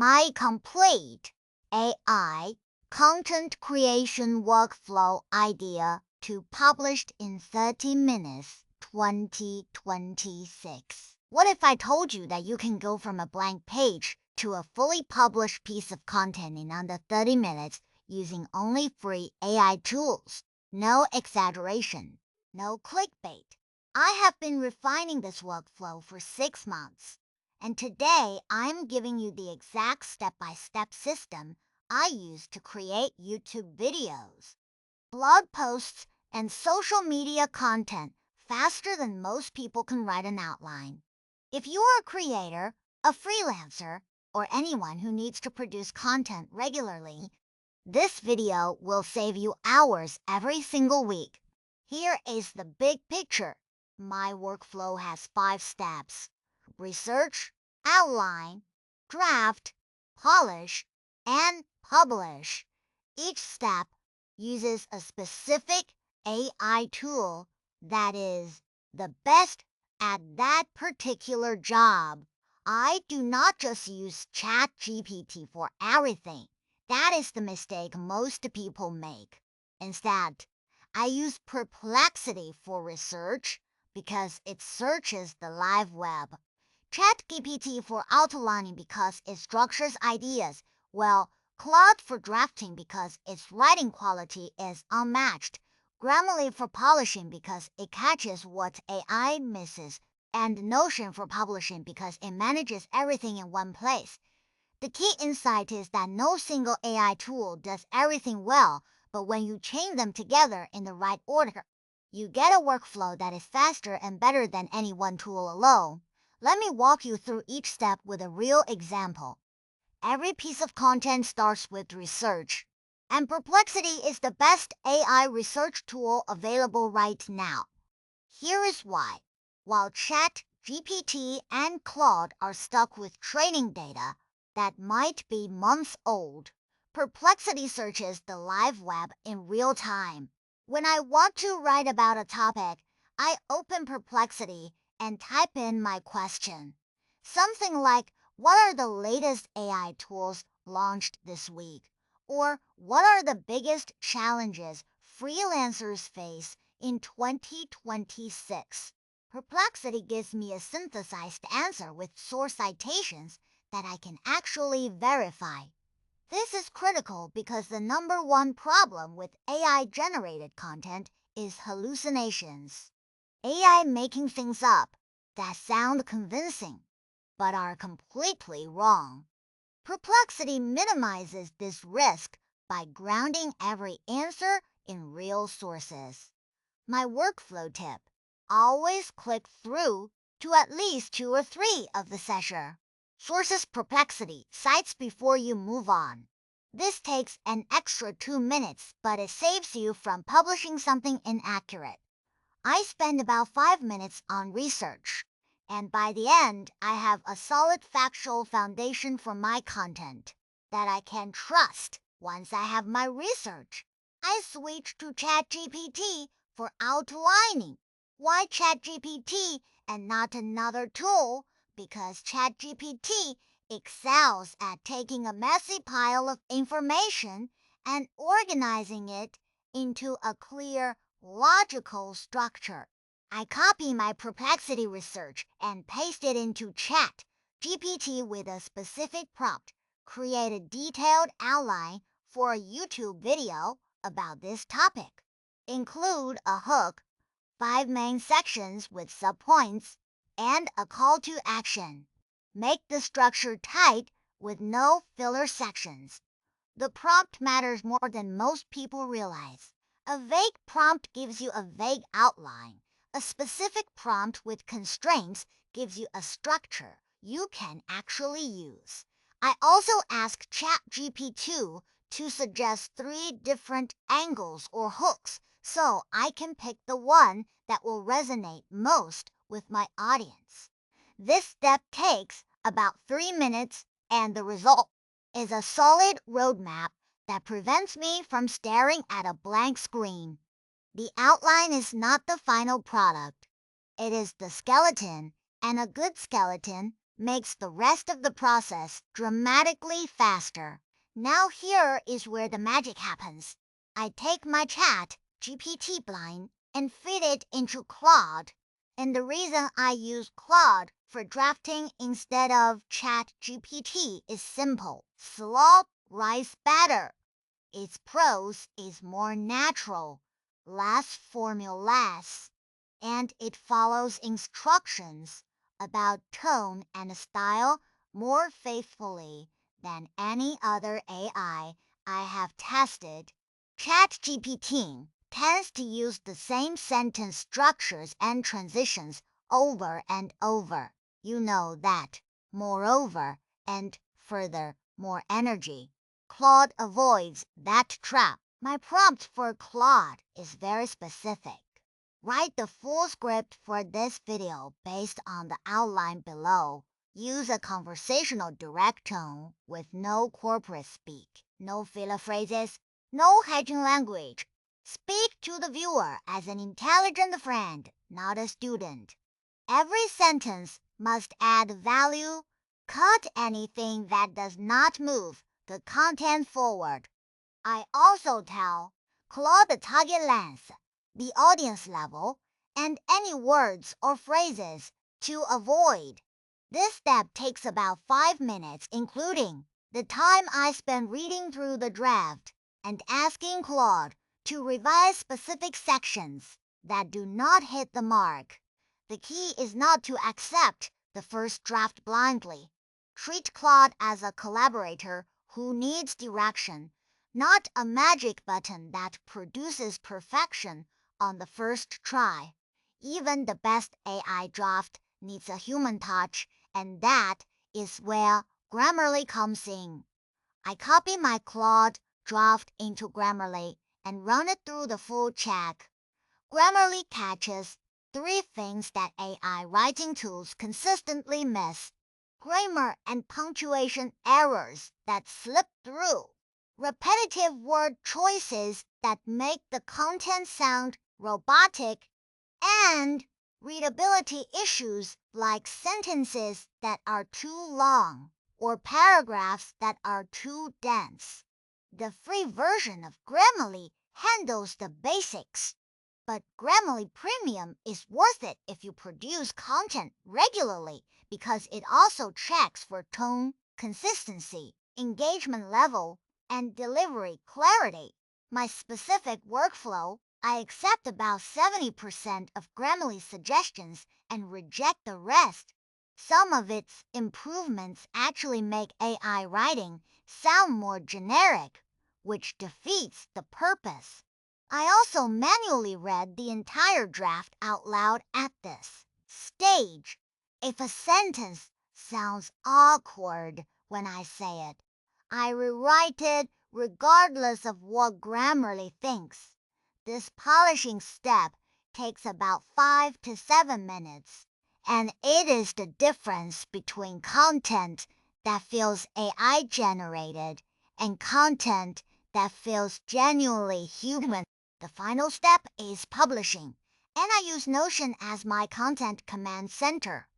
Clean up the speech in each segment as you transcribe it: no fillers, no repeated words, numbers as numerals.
My complete AI content creation workflow idea to published in 30 minutes 2026. What if I told you that you can go from a blank page to a fully published piece of content in under 30 minutes using only free AI tools? No exaggeration, no clickbait. I have been refining this workflow for 6 months. And today, I'm giving you the exact step-by-step system I use to create YouTube videos, blog posts, and social media content faster than most people can write an outline. If you are a creator, a freelancer, or anyone who needs to produce content regularly, this video will save you hours every single week. Here is the big picture. My workflow has 5 steps: research, outline, draft, polish, and publish. Each step uses a specific AI tool that is the best at that particular job. I do not just use ChatGPT for everything. That is the mistake most people make. Instead, I use Perplexity for research because it searches the live web. ChatGPT for outlining because it structures ideas, while Claude for drafting because its writing quality is unmatched, Grammarly for polishing because it catches what AI misses, and Notion for publishing because it manages everything in one place. The key insight is that no single AI tool does everything well, but when you chain them together in the right order, you get a workflow that is faster and better than any one tool alone. Let me walk you through each step with a real example. Every piece of content starts with research, and Perplexity is the best AI research tool available right now. Here is why. While ChatGPT and Claude are stuck with training data that might be months old, Perplexity searches the live web in real time. When I want to write about a topic, I open Perplexity and type in my question. Something like, what are the latest AI tools launched this week? Or what are the biggest challenges freelancers face in 2026? Perplexity gives me a synthesized answer with source citations that I can actually verify. This is critical because the number one problem with AI-generated content is hallucinations. AI making things up that sound convincing but are completely wrong. Perplexity minimizes this risk by grounding every answer in real sources. My workflow tip: always click through to at least 2 or 3 of the session. Sources Perplexity cites before you move on. This takes an extra 2 minutes, but it saves you from publishing something inaccurate. I spend about 5 minutes on research, and by the end, I have a solid factual foundation for my content that I can trust. Once I have my research, I switch to ChatGPT for outlining. Why ChatGPT and not another tool? Because ChatGPT excels at taking a messy pile of information and organizing it into a clear, logical structure. I copy my Perplexity research and paste it into ChatGPT with a specific prompt. Create a detailed outline for a YouTube video about this topic. Include a hook, 5 main sections with subpoints, and a call to action. Make the structure tight with no filler sections. The prompt matters more than most people realize. A vague prompt gives you a vague outline. A specific prompt with constraints gives you a structure you can actually use. I also ask ChatGPT to suggest 3 different angles or hooks so I can pick the one that will resonate most with my audience. This step takes about 3 minutes, and the result is a solid roadmap that prevents me from staring at a blank screen. The outline is not the final product. It is the skeleton, and a good skeleton makes the rest of the process dramatically faster. Now here is where the magic happens. I take my ChatGPT blind and feed it into Claude. And the reason I use Claude for drafting instead of ChatGPT is simple. Claude writes better. Its prose is more natural, less formulaic, and it follows instructions about tone and style more faithfully than any other AI I have tested. ChatGPT tends to use the same sentence structures and transitions over and over. You know that. Moreover, and further, more energy. Claude avoids that trap. My prompt for Claude is very specific. Write the full script for this video based on the outline below. Use a conversational direct tone with no corporate speak, no filler phrases, no hedging language. Speak to the viewer as an intelligent friend, not a student. Every sentence must add value. Cut anything that does not move the content forward. I also tell Claude the target length, the audience level, and any words or phrases to avoid. This step takes about 5 minutes, including the time I spend reading through the draft and asking Claude to revise specific sections that do not hit the mark. The key is not to accept the first draft blindly. Treat Claude as a collaborator who needs direction, not a magic button that produces perfection on the first try. Even the best AI draft needs a human touch, and that is where Grammarly comes in. I copy my Claude draft into Grammarly and run it through the full check. Grammarly catches 3 things that AI writing tools consistently miss: grammar and punctuation errors that slip through, repetitive word choices that make the content sound robotic, and readability issues like sentences that are too long or paragraphs that are too dense. The free version of Grammarly handles the basics, but Grammarly Premium is worth it if you produce content regularly because it also checks for tone, consistency, engagement level, and delivery clarity. My specific workflow: I accept about 70% of Grammarly's suggestions and reject the rest. Some of its improvements actually make AI writing sound more generic, which defeats the purpose. I also manually read the entire draft out loud at this stage. If a sentence sounds awkward when I say it, I rewrite it regardless of what Grammarly thinks. This polishing step takes about 5 to 7 minutes, and it is the difference between content that feels AI generated and content that feels genuinely human. The final step is publishing, and I use Notion as my content command center.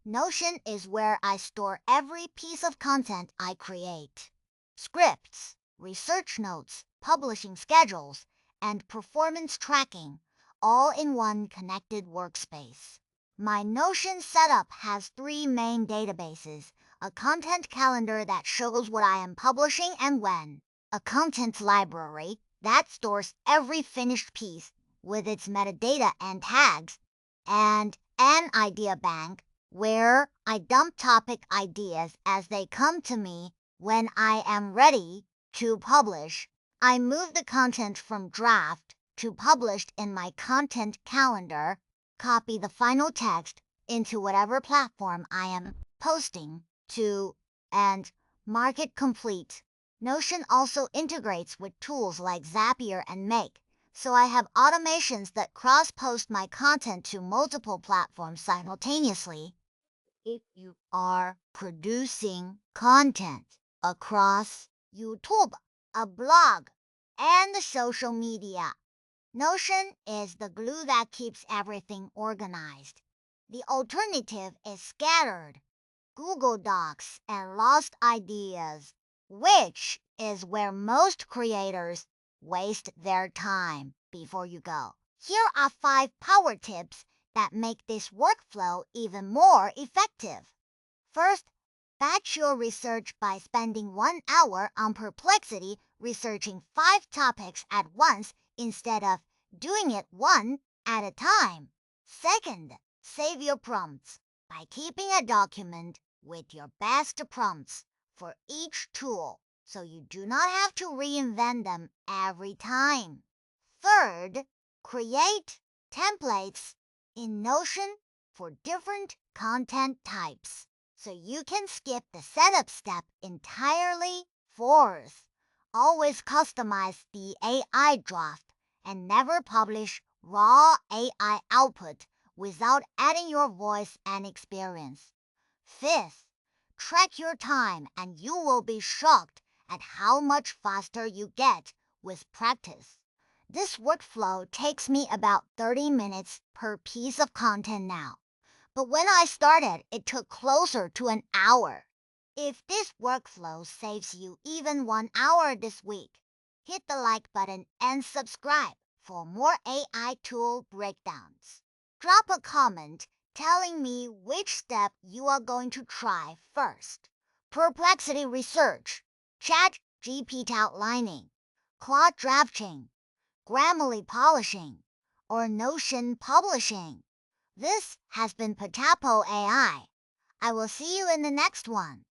Notion is where I store every piece of content I create: scripts, research notes, publishing schedules, and performance tracking, all in one connected workspace. My Notion setup has 3 main databases: a content calendar that shows what I am publishing and when, a content library that stores every finished piece with its metadata and tags, and an idea bank where I dump topic ideas as they come to me when I am ready to publish. I move the content from draft to published in my content calendar, copy the final text into whatever platform I am posting to, and mark it complete. Notion also integrates with tools like Zapier and Make, so I have automations that cross-post my content to multiple platforms simultaneously. If you are producing content across YouTube, a blog, and the social media, Notion is the glue that keeps everything organized. The alternative is scattered. Google Docs, and lost ideas, which is where most creators waste their time. Before you go, here are 5 power tips that make this workflow even more effective. First, batch your research by spending 1 hour on Perplexity researching 5 topics at once instead of doing it one at a time. Second, save your prompts by keeping a document with your best prompts for each tool so you do not have to reinvent them every time. Third, create templates in Notion for different content types so you can skip the setup step entirely. Fourth, always customize the AI draft and never publish raw AI output without adding your voice and experience. Fifth, track your time and you will be shocked at how much faster you get with practice. This workflow takes me about 30 minutes per piece of content now. But when I started, it took closer to an hour. If this workflow saves you even 1 hour this week, hit the like button and subscribe for more AI tool breakdowns. Drop a comment telling me which step you are going to try first. Perplexity research, ChatGPT outlining, Claude drafting, Grammarly polishing, or Notion publishing. This has been Potapo AI. I will see you in the next one.